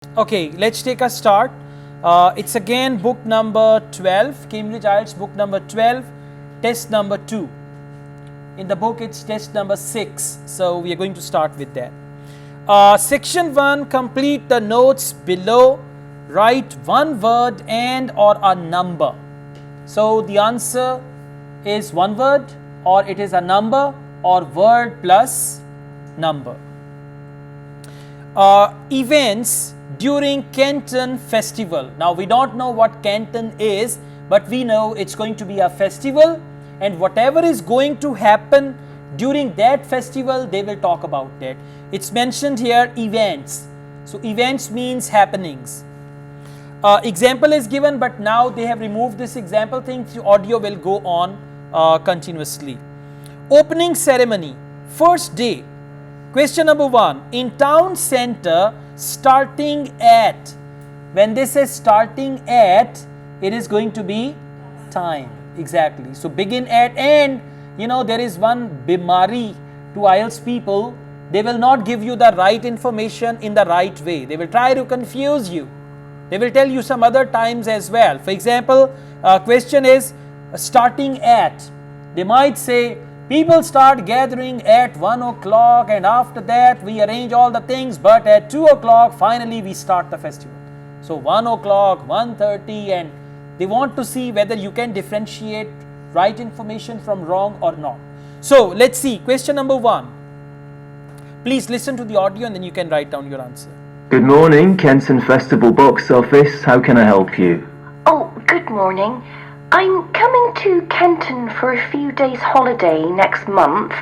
Okay, let's take a start. It's again book number 12, Cambridge IELTS book number 12, test number 2. In the book it's test number 6, so we are going to start with that. Section 1, complete the notes below, write one word and or a number. So the answer is one word, or it is a number, or word plus number. Events during Canton Festival. Now we don't know what Canton is, but we know it's going to be a festival, and whatever is going to happen during that festival, they will talk about that. It's mentioned here events. So events means happenings. Example is given, but now they have removed this example thing, so audio will go on continuously. Opening ceremony, first day. Question number 1, in town center, starting at. When they say starting at, it is going to be time. Exactly. So begin at, and you know there is one bimari to IELTS people. They will not give you the right information in the right way. They will try to confuse you. They will tell you some other times as well. For example, question is starting at. They might say people start gathering at 1 o'clock, and after that we arrange all the things, but at 2 o'clock finally we start the festival. So 1 o'clock, 1:30, and they want to see whether you can differentiate right information from wrong or not. So let's see, question number 1. Please listen to the audio and then you can write down your answer. Good morning, Kenton Festival Box Office. How can I help you? Oh, good morning. I'm coming to Kenton for a few days holiday next month,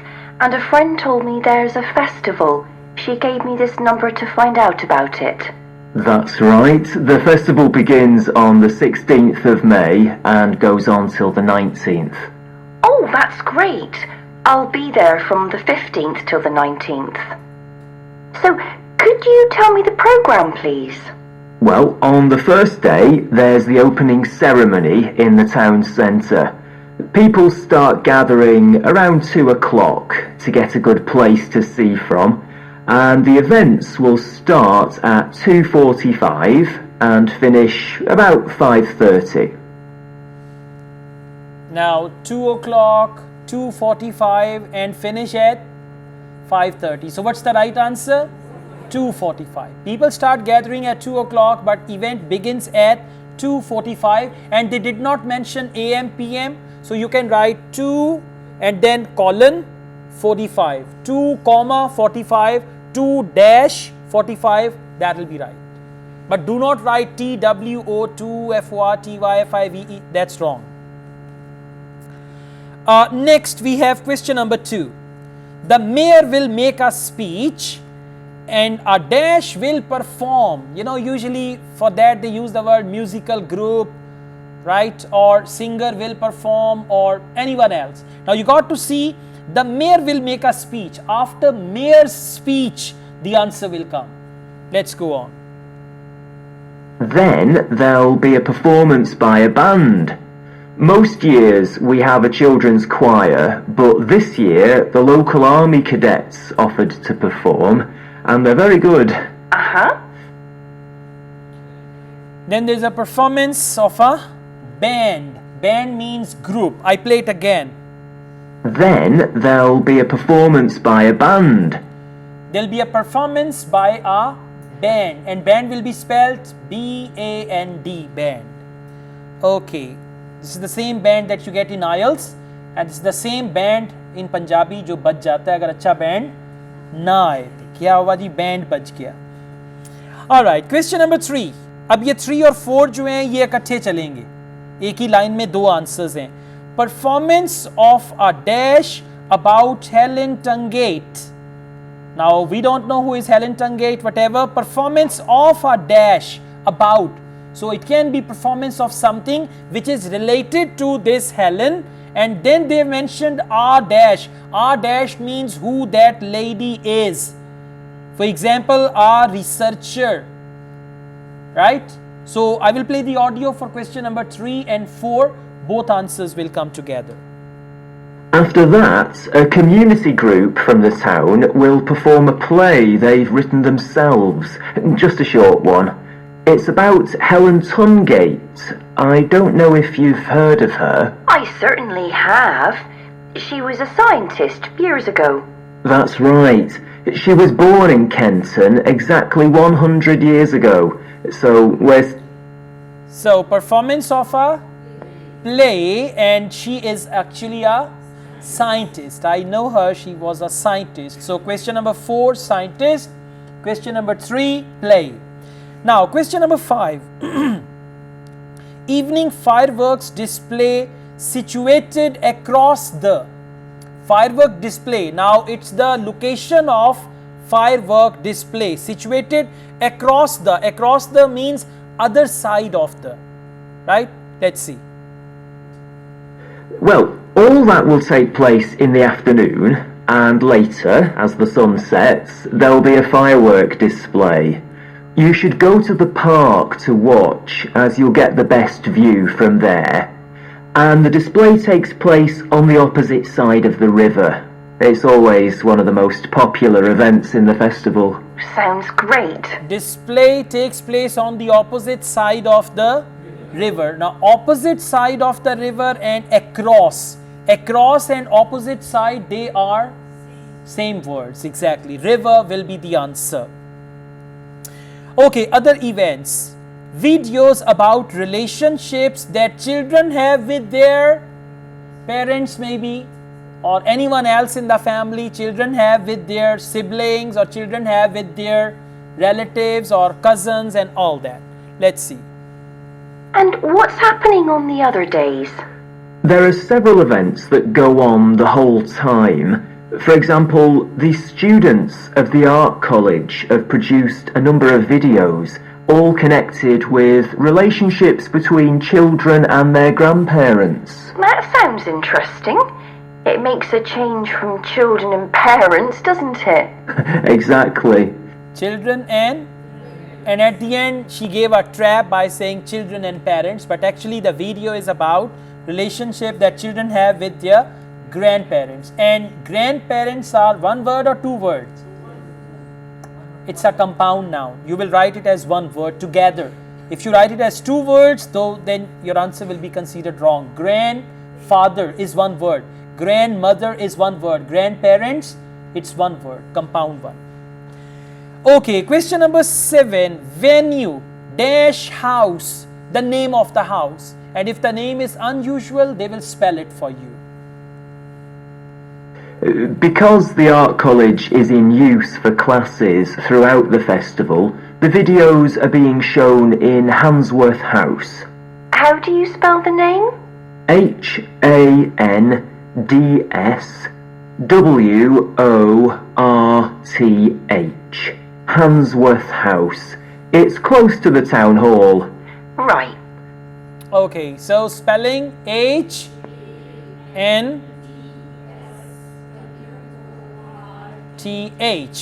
and a friend told me there's a festival. She gave me this number to find out about it. That's right. The festival begins on the 16th of May and goes on till the 19th. Oh, that's great. I'll be there from the 15th till the 19th. So, could you tell me the programme, please? Well, on the first day, there's the opening ceremony in the town centre. People start gathering around 2 o'clock to get a good place to see from, and the events will start at 2:45 and finish about 5:30. Now 2 o'clock, 2:45, and finish at 5:30. So what's the right answer? 2:45. People start gathering at 2 o'clock, but event begins at 2:45, and they did not mention AM, PM. So you can write 2 and then colon 45. 2 comma 45, 2 dash 45, that will be right. But do not write TWO2 FORTYFIVE, that's wrong. Next we have question number 2. The mayor will make a speech and a dash will perform. You know, usually for that they use the word musical group, right? Or singer will perform, or anyone else. Now you got to see the mayor will make a speech. After mayor's speech, the answer will come. Let's go on. Then there'll be a performance by a band. Most years we have a children's choir, but this year the local army cadets offered to perform, and they're very good. Uh-huh. Then there's a performance of a band. Band means group. I play it again. Then there'll be a performance by a band. There'll be a performance by a band, and band will be spelled B-A-N-D, band. Okay, this is the same band that you get in IELTS, and it's the same band in Punjabi जो बज जाता है अगर अच्छा band ना आए. क्या हुआ जी, बैंड बज गया. Alright, question number 3. अब ये 3 और 4 जो हैं ये इकट्ठे चलेंगे, एक ही लाइन में 2 आंसर्स हैं. Performance of a dash about Helen Tungate. Now we don't know who is Helen Tungate, whatever. Performance of a dash about. So it can be performance of something which is related to this Helen, and then they mentioned a dash. A dash means who that lady is. For example, a researcher, right? So I will play the audio for question number 3 and 4. Both answers will come together. After that, a community group from the town will perform a play they've written themselves, just a short one. It's about Helen Tungate. I don't know if you've heard of her. I certainly have. She was a scientist years ago. That's right. She was born in Kenton exactly 100 years ago. So performance of a play, and she is actually a scientist. I know her, she was a scientist. So question number 4, scientist. Question number 3, play. Now question number 5. Evening fireworks display situated across the firework display. Now it's the location of firework display situated across the means other side of the, right? Let's see. Well, all that will take place in the afternoon, and later, as the sun sets, there'll be a firework display. You should go to the park to watch, as you'll get the best view from there. And the display takes place on the opposite side of the river. It's always one of the most popular events in the festival. Sounds great. Display takes place on the opposite side of the river. Now opposite side of the river and across and opposite side, they are same words, exactly. River will be the answer. Okay, other events. Videos about relationships that children have with their parents maybe, or anyone else in the family. Children have with their siblings, or children have with their relatives or cousins and all that. Let's see. And what's happening on the other days? There are several events that go on the whole time. For example, the students of the art college have produced a number of videos, all connected with relationships between children and their grandparents. That sounds interesting. It makes a change from children and parents, doesn't it? Exactly. Children and at the end she gave a trap by saying children and parents, but actually the video is about relationship that children have with their grandparents. And grandparents are one word or two words? It's a compound noun. You will write it as one word together. If you write it as two words, though, then your answer will be considered wrong. Grandfather is one word. Grandmother is one word. Grandparents, it's one word, compound one. Okay, question number 7. Venue dash house, the name of the house. And if the name is unusual, they will spell it for you. Because the art college is in use for classes throughout the festival, the videos are being shown in Handsworth House. How do you spell the name? Handsworth. Handsworth House. It's close to the town hall. Right. Okay, so spelling H-N-T-H.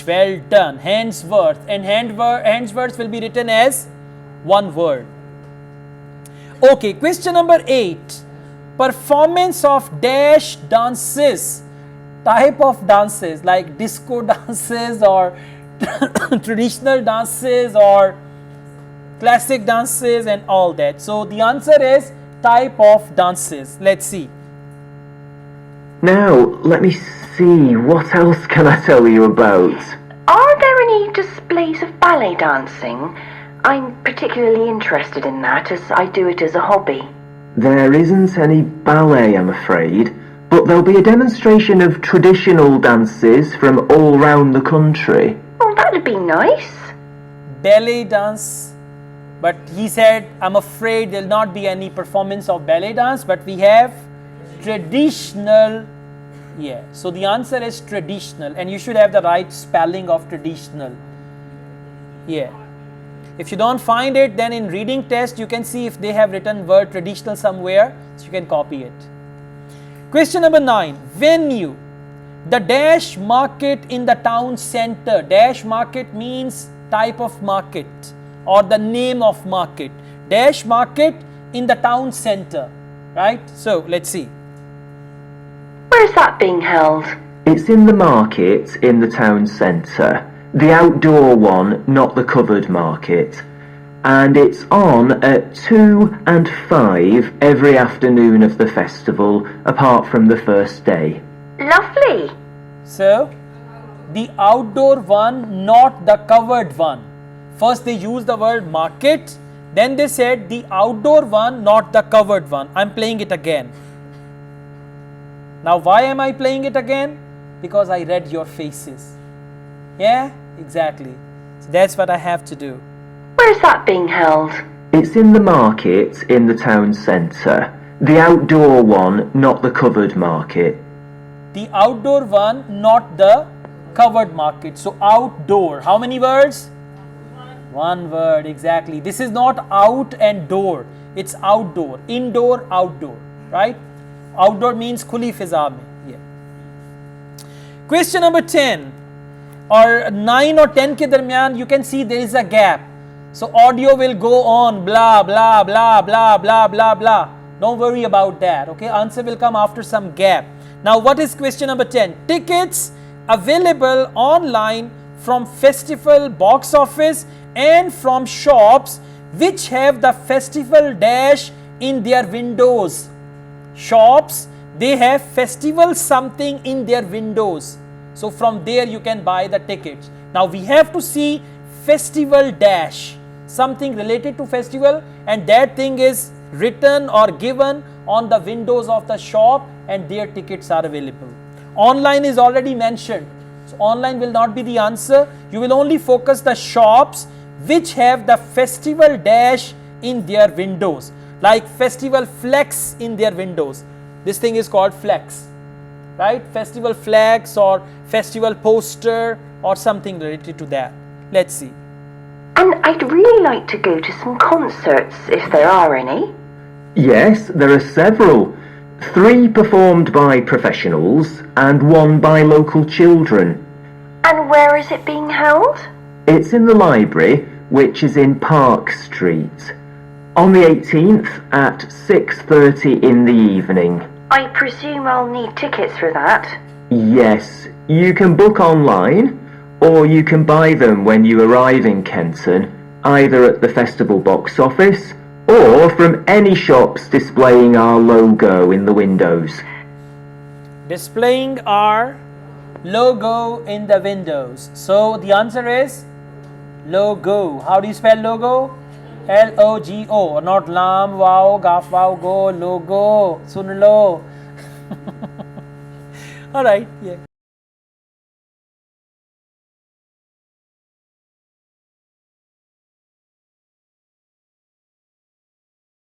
Well done. Handsworth. And Handsworth will be written as one word. Okay, question number 8. Performance of dash dances. Type of dances like disco dances or traditional dances or classic dances and all that. So the answer is type of dances. Let's see. Now, let me see, what else can I tell you about? Are there any displays of ballet dancing? I'm particularly interested in that, as I do it as a hobby. There isn't any ballet, I'm afraid, but there'll be a demonstration of traditional dances from all round the country. Oh, that'd be nice. Ballet dance. But he said, I'm afraid there'll not be any performance of ballet dance, but we have traditional. Yeah, so the answer is traditional, and you should have the right spelling of traditional. Yeah. If you don't find it, then in reading test, you can see if they have written word traditional somewhere, so you can copy it. Question number 9. Venue. The dash market in the town center. Dash market means type of market or the name of market. Dash market in the town center, right? So let's see. Where's that being held? It's in the market in the town centre. The outdoor one, not the covered market. And it's on at 2 and 5 every afternoon of the festival, apart from the first day. Lovely. So, the outdoor one, not the covered one. First they used the word market, then they said the outdoor one, not the covered one. I'm playing it again. Now why am I playing it again? Because I read your faces. Yeah, exactly. So that's what I have to do. Where's that being held? It's in the market in the town centre. The outdoor one, not the covered market. The outdoor one, not the covered market. So outdoor. How many words? One word, exactly. This is not out and door. It's outdoor. Indoor, outdoor. Right? Outdoor means khuli fiza mein. Yeah. Question number 10 or 9 or 10 ke darmiyan, you can see there is a gap. So audio will go on blah blah blah blah blah blah blah. Don't worry about that. Okay, answer will come after some gap. Now what is question number 10? Tickets available online from festival box office and from shops which have the festival dash in their windows. Shops, they have festival something in their windows. So from there you can buy the tickets. Now we have to see festival dash, something related to festival, and that thing is written or given on the windows of the shop and their tickets are available. Online is already mentioned. So online will not be the answer. You will only focus the shops which have the festival dash in their windows, like festival flex in their windows. This thing is called flex, right? Festival flex or festival poster or something related to that. Let's see. And I'd really like to go to some concerts, if there are any. Yes, there are several. 3 performed by professionals and 1 by local children. And where is it being held? It's in the library, which is in Park Street. On the 18th at 6:30 in the evening. I presume I'll need tickets for that. Yes, you can book online, or you can buy them when you arrive in Kenton, either at the festival box office or from any shops displaying our logo in the windows. Displaying our logo in the windows. So the answer is logo. How do you spell logo? L-O-G-O, not lam, wow, gaf, wow, go, logo, sun lo. Alright, yeah.